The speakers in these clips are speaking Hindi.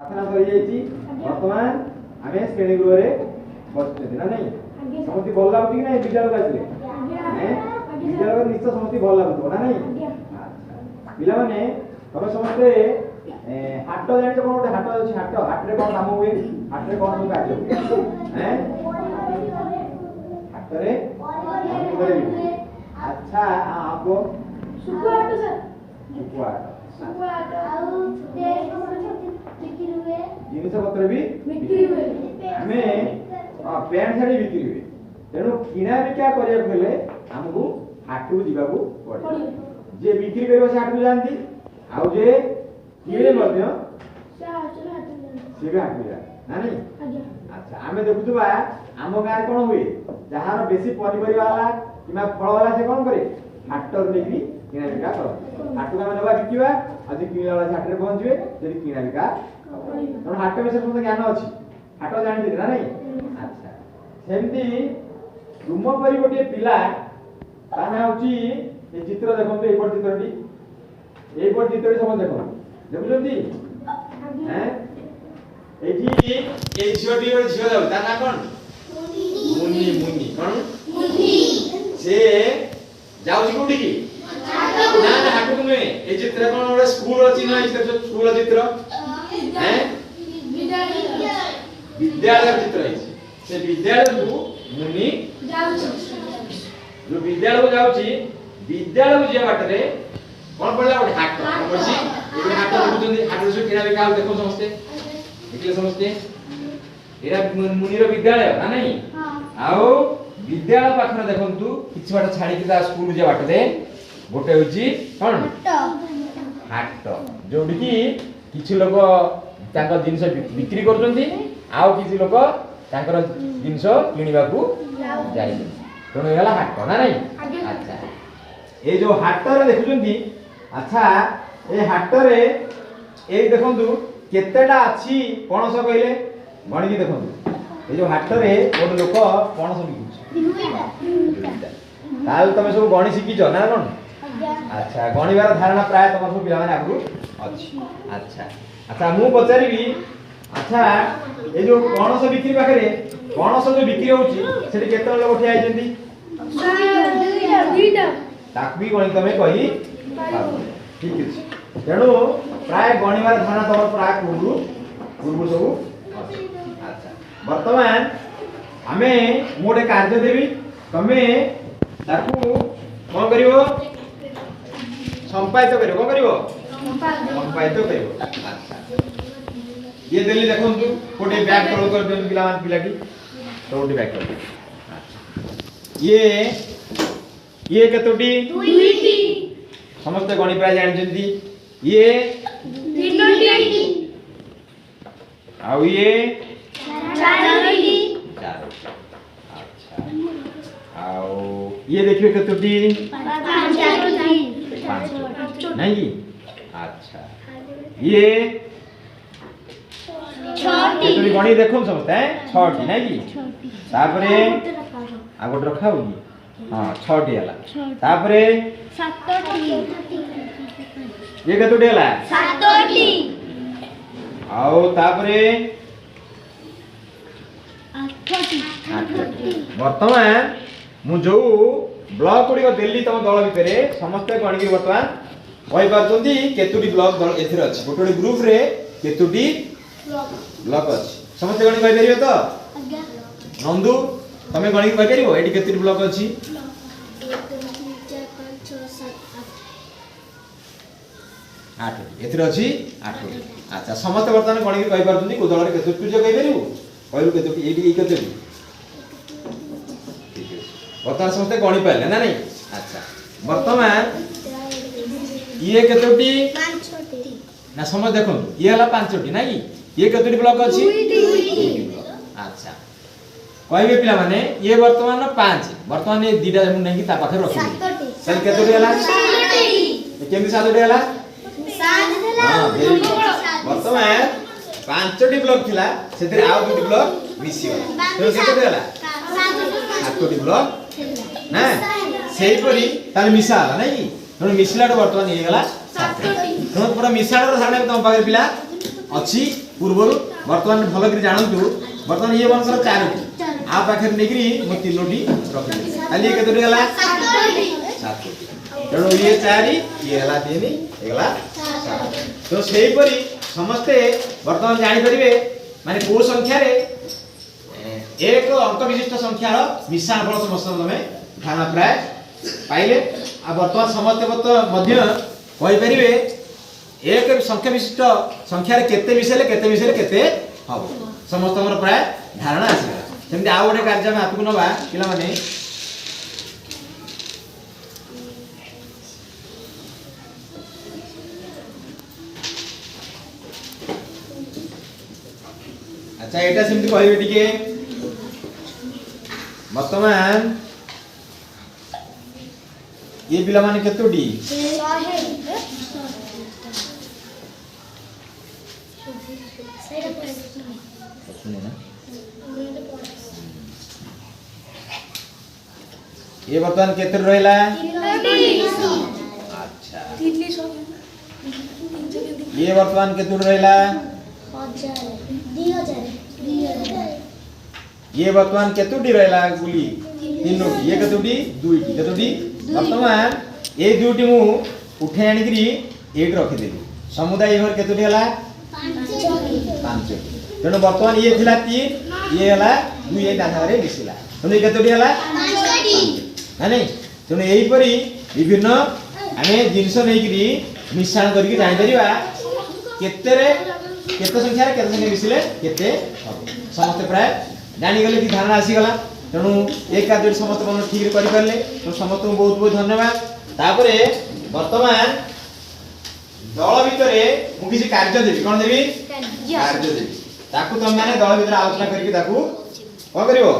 प्रार्थना सरी जाईची वर्तमान आमे श्रेणी गृह रे बसते ना नहीं समति भल लागुची कि नहीं विद्यालय आइले हैं विद्यालय निश्चय समति भल लागुतो ना नहीं अच्छा पिला माने तमे समस्त हाट जानि तो कोन हाट अछि हाट रे कोन काम हुए हाट रे कोन कार्य हुए हैं हाट रे अच्छा आपको सुकुआट सर सुकुआट आउ देश बिक्री हुए जिनिस पत्र भी बिक्री हुए हमें पैंट शाड़ी बिक्री हुए तेणु किना बिका करिया हेले हमकु हाट को जीवाकू पड़े जे बिक्री करियो से हाट को जानती आउ जे किने मध्य से भी हाट को जा ना नहीं अच्छा हमें देखुतबा आम गाय कोन हुए जहार बेसी पनिपरिबा वाला किमा फल वाला से कोन करे हाटर नेकरी किना बिका कर हाट को नबा बिकिबा आज किना वाला हाट रे पहुंचबे जदी किना बिका तोर हाट विषय समस्त ज्ञान अछि हाट जानि ना नहीं अच्छा सेमती रुम परि गोटे पिला ताना होची ए चित्र देखंतु ए पर चित्रटी ए पर चित्रटी समस्त देखो देखुछंती हैं एठी ए झियोटी और झियो दाउ ता ना कोन मुन्नी मुन्नी कोन मुन्नी से जाउची कोठी की ना ना हाटू नुए ए चित्र कोन ओडे स्कूल अछि ना चित्र स्कूल चित्र हैं विद्यालय चित्र है से विद्यालय को मुनि जाउची जो विद्यालय को जाउची विद्यालय को जे बाटरे कोन पडला ओडे हाट पडसी ए हाट देखुचंदी हाट जो किना बिका देखो समस्ते देखले समस्ते एरा मुनि रो विद्यालय ना नहीं हां आओ विद्यालय पाखरे देखंतु किछ बाट छाडी कि स्कूल जे बाटरे गोटे होची कोन हाट जोडी की किछ लोग तांका जिंस बिक्री करजंती आउ किछि लोक तांकर जिंस किनिबाकू जाई तोन हेला हाट ना नहीं अच्छा ए जो हाट रे देखुजंती अच्छा ए हाट रे ए देखंतु केतेटा अछि पणस कइले गणी की देखंतु ए जो हाट रे कोन लोक पणस बिकुछ ताल तमे सब गणी सिकिछ ना कोन अच्छा गणिबार धारणा प्राय तमर सब पिला माने आगु अछि अच्छा अच्छा मु पचारिबी अच्छा ए जो पणस बिक्री पाखरे पणस जो बिक्री होउची सेठी केते लोक ठिया आइजंती दुईटा ताक भी गणित में कही ठीक अछि तेणु प्राय गणिबार धारणा तमर प्राय पूर्व सब अच्छा वर्तमान हमें मोटे कार्य देबी तमे ताकू कोन करिवो संपादित करिवो कोन करिवो संपादित करिवो अच्छा ये दिल्ली देखंतु कोटे बैग तोड़ कर देन पिलामान पिलाटी तोड़ी बैग कर अच्छा ये केतोटी दुईटी समस्त गणि प्राय जानि जंती ये तीनोटी आउ ये चारोटी अच्छा आउ ये देखिए केतोटी पांचोटी नहीं अच्छा ये छोटी केतोटी गणि देखो समस्त हैं 6 टी नहीं की तापरे आ गोट रखा होगी हां 6 टी हला तापरे सातोटी ये केतोटी हला सातोटी आओ तापरे आठोटी वर्तमान मु जो ब्लॉक गुडी दिल्ली तम दल भितरे समस्त गणिकी वर्तमान कहि पारछंती केतुटी ब्लॉक दल एथिर अछि गोटोडी ग्रुप रे केतुटी ब्लॉक अछि समस्त गणिक कहि परियो तो आज्ञा नंदू तमे गणिक कहि परियो एडी केतुटी ब्लॉक अछि 1 2 3 4 5 6 7 8 एथिर अछि 8 अच्छा समस्त वर्तमान गणिक कहि पारछंती को दल रे केतुटी जे कहि परियो कहलु केतुटी एडी केतुटी वर्तमान समस्त गणि पाइले ना नहीं अच्छा वर्तमान ये केतोटी पांचोटी ना समझ देखो ये हला पांचोटी ना की ये केतोटी ब्लॉक अछि अच्छा कहबे पिला माने ये वर्तमान 5 वर्तमान ये दीटा हम नहीं की ता पाखे रखि सातोटी सर केतोटी हला सातोटी केमि सातोटी हला सात देला हां वेरी गुड वर्तमान 5टी ब्लॉक थिला सेतिर आउ दुटी ब्लॉक मिसी गला तो केतोटी हला सातोटी ब्लॉक ना सेही परी ताले मिसा हला नै की तण मिसलाड वर्तमान हे गला सातोटी तण पूरा मिसाड रो धारणा तम पाखे पिला अछि पूर्व वर्तमान भल कर जानतु वर्तमान ये बनकर 4टी आ पाखे नेकरी मो 3टी रखिले खाली केतोटी गला 7टी तेणु ये 4 ये हला 3 एगला 7 तो सेही परी समस्ते वर्तमान जानि परिबे माने को संख्या रे एक अंक विशिष्ट संख्यार मिश्रण फल समस्त तमे धारणा प्राय पाइले आ वर्तमान समस्त मध्य कहि परिबे एक संख्या विशिष्ट संख्या रे केते मिसेले केते हबो समस्त हमर प्राय धारणा आसी सेमति आ गोटे कार्य में आपको नबा पिला माने अच्छा एटा सेमति कहबे टिके वर्तमान ये पिला माने केतोटी ये वर्तमान केते रहला अच्छा ये वर्तमान केते रहला 2000 ये वर्तमान केतोटी रहला गुली 3टी ये केतोटी 2टी केतोटी वर्तमान ए 2टी मु उठे आनी करी एट रखि देली समुदाय घर केतोटी हला 5 तेणु वर्तमान ये थिला 3 ये हला 2 ए दाना रे मिसिला तेणु केतोटी हला 5टी नानी तेणु एही परी विभिन्न आमे जिंस नै करी मिश्रण करके जानि परिबा केते संख्या रे केते संख्या मिसिले केते हबो समस्त प्राय जानि गले कि धारणा आसी गला तेणु एक कार्य समस्त मन ठीक रे करि परले तो समस्त को बहुत बहुत धन्यवाद तापरे वर्तमान दल भितरे मु किसी कार्य देबी कोन देबी कार्य देबी ताकू तुम माने दल भितरे आलोचना करके ताकू कोन करिवो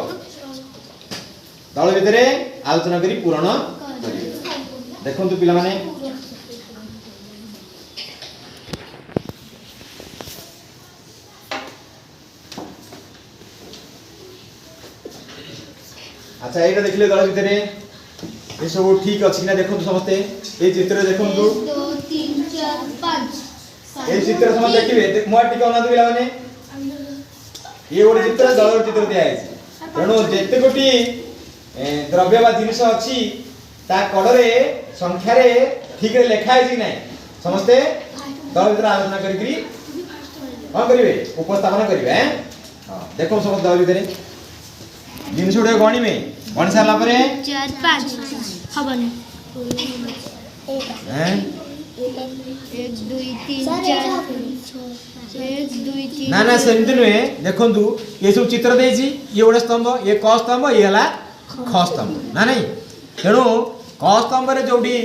दल भितरे आलोचना करी पूर्ण करिवो देखंतु पिला माने अच्छा एटा देखले दल भितरे ए सब ठीक अछि ना देखंतु समस्ते ए चित्र देखंतु 2 3 4 5 ए चित्र समस्त देखिबे मोआ टिका ना पिला माने ये ओर चित्र दल चित्र दिया है तेणु जेते गोटी द्रव्य बा जिनिस अछि ता कड़रे संख्या रे ठीक रे लेखा है कि नै समस्ते दल भितर आलोचना करी कोन करिवे उपस्थापन करिवे हां देखो सब दल भितरे जिनिस उडे गणी में गण साला परे 4 5 हबनी हैं 1 2 3 4 1 2 3 ना ना सेमति नुहे देखंतु ये सब चित्र देछि ये ओडे स्तंभ ये क स्तंभ ये हला ख स्तंभ ना नहीं तेणु क स्तंभ रे जोडी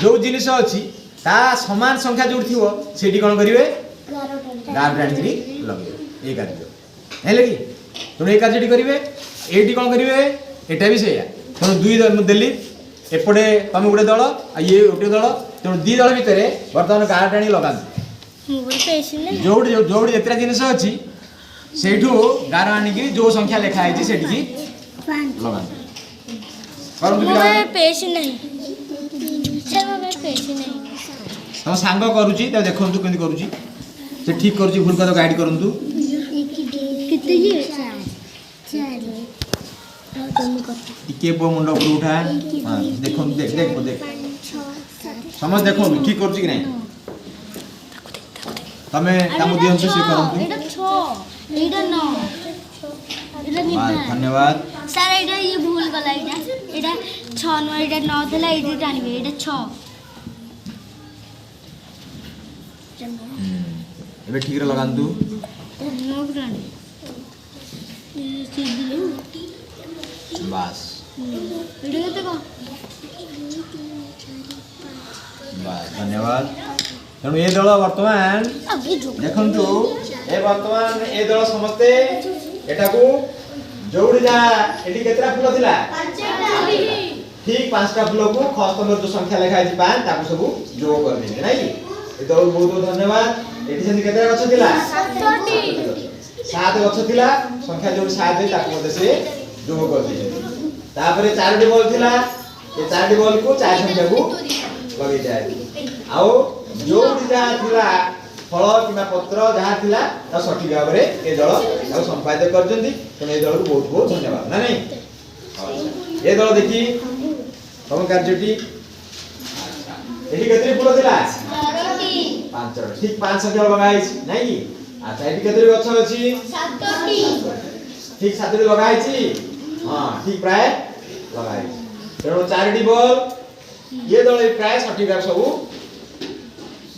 जो जिनिस अछि ता समान संख्या जोडी थिवो सेठी कोन करिवे 11 टाणी लगे ए कार्य हेले कि तुम ए कार्यटी करिवे एटी कोन करिवे एटा भी सेया तेणु दुई दल देली एपटे तमे गुटे दल आ ये गोटे दल तेणु दी दल भितरे वर्तमान 11 टाणी लगान जोडी जोडी एतरा जिनिस अछि सेठू 11 आनी कि जो संख्या लिखा है सेठी की लगान करन बिला पेश नहीं सर मैं पेश नहीं हम सांग करूची त देखंतु केंदी करूची से ठीक करूची भूल कर गाइड करंतु कितने ये 4 टिके बो मुंडा ऊपर उठा हां देखो देख देख देख समझ देखो ठीक करछि कि नहीं तमे तामु दियंतु से करंतु एटा 6 एटा 9 एटा वाह धन्यवाद सर एटा ये भूल गला एटा 6 न एटा 9 थला एटा जानिबे एटा 6 एबे ठीक रे लगांतु नो ब्रांड बस वीडियो केते को बस धन्यवाद तेणु ए दल वर्तमान देखंतु ए वर्तमान ए दल समस्ते एटाकू जोड़ी जा एटी केतरा फूल थिला 5टा ठीक 5टा फूल को खस्तम जो संख्या लिखा है 5 ताको सब जोड़ कर देबे नाही ए दल बहुत बहुत धन्यवाद एटी सेंती केतरा गछ थिला 7 गछ थिला संख्या जोड़ी 7 दे ताको मते से जोड़ कर देबे तापरे 4टी बॉल थिला ए 4टी बॉल को 4 संख्या को लगे जाए आओ जोड़ी जा थिला फल कि पत्र जहाँ थिला ता सठिक भाव में ए दल ताको संपादित करजंती तेणु ए दल को बहुत बहुत धन्यवाद ना नहीं ए दल देखी तम कार्यटी एठी केतरी फूल थिला 5 ठीक 5 संख्या लगाई नहीं कि अच्छा एठी केतरी गछ अछि 7टी ठीक 7टी लगाई छी हां ठीक प्राय लगाई तेणु 4टी बॉल ये दल प्राय सठिक भाव सब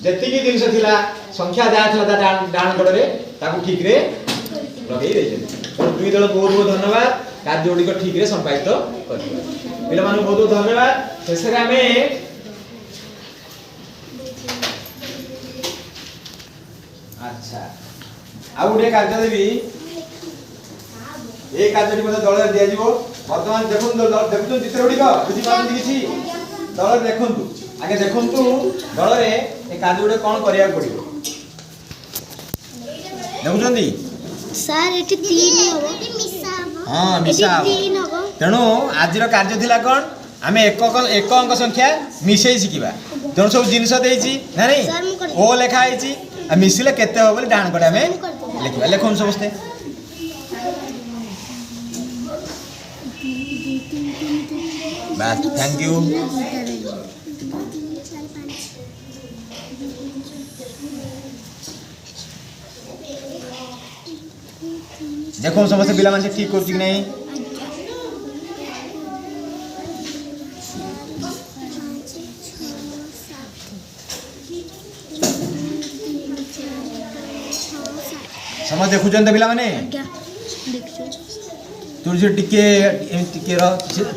जेतिकी जिनस थिला संख्या जा थिला डाण गडरे ताकू ठीक रे लगेई देछन तो दुई दल बहुत बहुत धन्यवाद कार्य जोड़ी को ठीक रे संपादित कर पिला मानु बहुत बहुत धन्यवाद शेष रे हमें अच्छा आ उडे कार्य देबी ए कार्यटी मते दल दिया जीवो वर्तमान देखुन दल देखुन चित्र गुडी को बुझी पाउन किछि दल देखुन आगे देखुन दल रे ए कार्य गुडे कोन करिया पड़िबो देखुचंदी सर एटी 3 होबो मिसा होबो हां मिसा 3 होबो तेणु आज कार्य थिला कोन आमे एक अंक संख्या मिसई शिखिबा तेणु सब जिनस देइछि ना नहीं ओ लेखा आइछि आ मिसिले केते हो बोली डाण गडे आमे लिखिबा लेखोन समस्ते बस थैंक यू देखो समस्ते पिला माने ठीक करछि कि नहीं समझ देखुचन त पिला माने देखछो तू जे टिके टिके र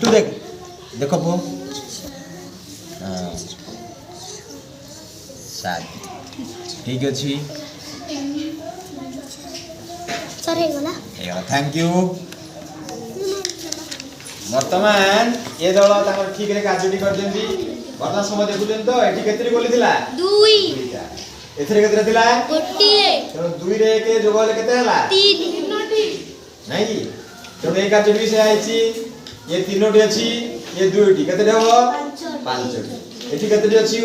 तू देख देखो पो हां साथ ठीक अछि सर हे गला थैंक यू वर्तमान ये दल ताकर ठीक रे कार्यटी कर देंदी वर्तमान समय देखुचन तो एठी केतरी बोली थिला 2 एथरे केतरे थिला गोटिए तो 2 रे के जोगले केते हला 3 नहीं कि तो एक कार्यटी से आइची ये तीनोटी अछि ये दुईटी केते देबो 5 एठी केते अछि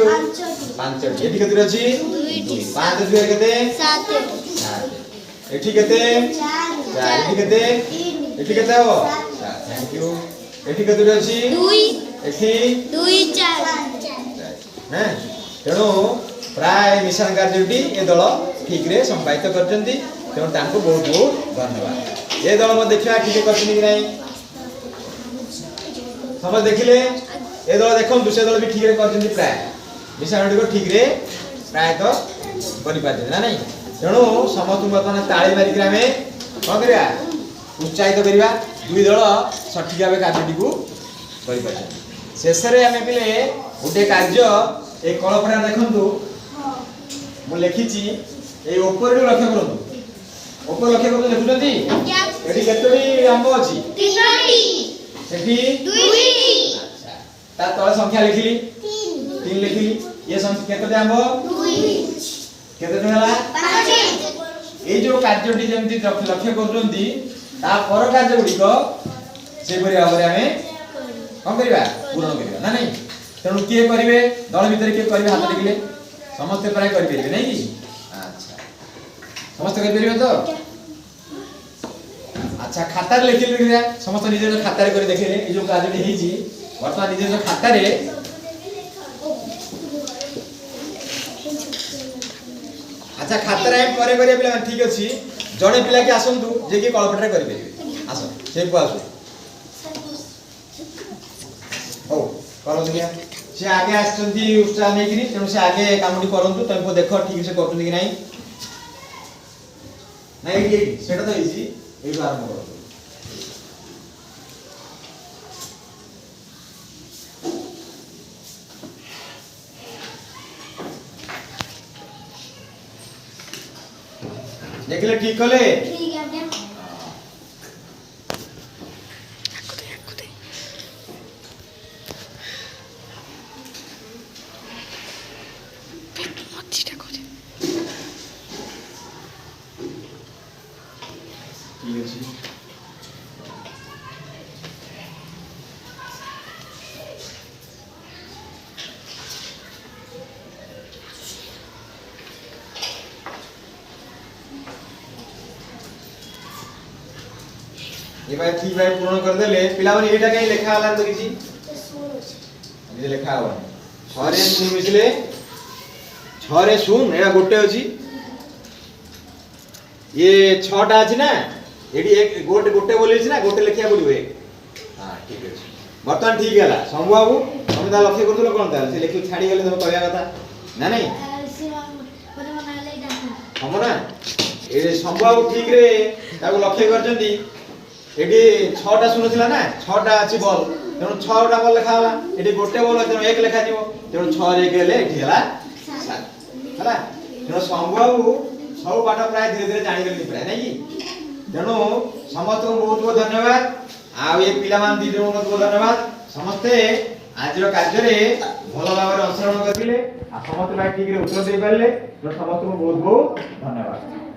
5 एठी केते अछि 2 5 2 केते 7 एठी केते 4 एठी केते एठी केते हो थैंक यू एठी केते अछि 2 एठी 2 4 हैं तेणु प्राय मिशन कार्यटी ए दल ठीक रे संपादित करजंती तेणु तांको बहुत बहुत धन्यवाद ए दल म देखिया ठीक करछनी कि नहीं समझ देखिले ए दल देखन दूसरे दल भी ठीक रे करजंती प्राय मिशन को ठीक रे प्राय तो करि पाते ना नहीं तेणु समस्त बर्तमान ताली मारी ग्रामे कोन करिया उत्साहित करिया दुई दल सठिक भाबे कार्यटी को करि पाते शेष रे हमें पिले गोटे कार्य ए कलपटा देखंतु मु लिखिची ए ऊपर लक्ष्य करंतु ऊपर लक्ष्य करंतु देखुचंती एठी केतोडी आंब अछि 3टी सेठी 2टी अच्छा ता तळे संख्या लिखिली 3 लिखिली ये संख्या केतोडी आंब 2 केतोडी हला 5 ए जो कार्यटी जेमति लक्ष्य करजंती ता पर कार्य गुडी को से परि भाबरे हमें कोन करिवा पूर्ण करिवा ना नहीं तेणु किए करिवे दल भितर किए करिवे हाथ लिखिले समस्त प्राय करि परिबे नहीं कि अच्छा समस्त करि परिबे तो अच्छा खाता रे लिखिले लिखिया समस्त निजे खाता रे करि देखिले ए जो कार्यटी हेजी वर्तमान निजे खाता रे अच्छा खाता रे परे करिया पिला ठीक अछि जणे पिला के आसंतु जे कि कलपटा रे करि परिबे आसो से को आसो ओ करो दिया से आगे आछंती उत्साह नै कि तेनु से आगे कामडी करंतु तमको देखो ठीक से करतु कि नहीं नहीं ये सेटा तो इजी ए बार आरंभ करो देखले ठीक कले ठीक है भैया ठीक अछि ए भाई थी भाई पूर्ण कर देले पिला माने एटा कहीं लिखा होला तो किछि ये लिखा हुआ 6 रे 0 मिसले 6 रे 0 एटा गोटे अछि ये 6 टा अछि ना एडी एक गोटे बोली छी ना गोटे लिखिया पड़िबे हां ठीक अछि बर्तमान ठीक हैला शंभु बाबू हम ता लक्ष्य करथुलो कोन ता से लिखि छाडी गेले तम कहया कथा ना नहीं हम ना ए शंभु बाबू ठीक रे ताको लक्ष्य करजंती एडी 6 टा सुनथिला ना 6 टा अछि बॉल तेणु 6 टा बॉल लिखा होला एडी गोटे बॉल तेणु एक लिखा जीवो तेणु 6 रे गेले एठी हला 7 हला तेणु शंभु बाबू सब पाठ प्राय धीरे धीरे जानि गेली प्राय नै कि तेणु समस्त को बहुत बहुत धन्यवाद आ ये पिला मान दी जन को बहुत धन्यवाद समस्ते आज रो कार्य रे भलो भाबरे अंशग्रहण करथिले आ समस्त भाई ठीक रे उत्तर दे पारले तो समस्त को बहुत बहुत धन्यवाद।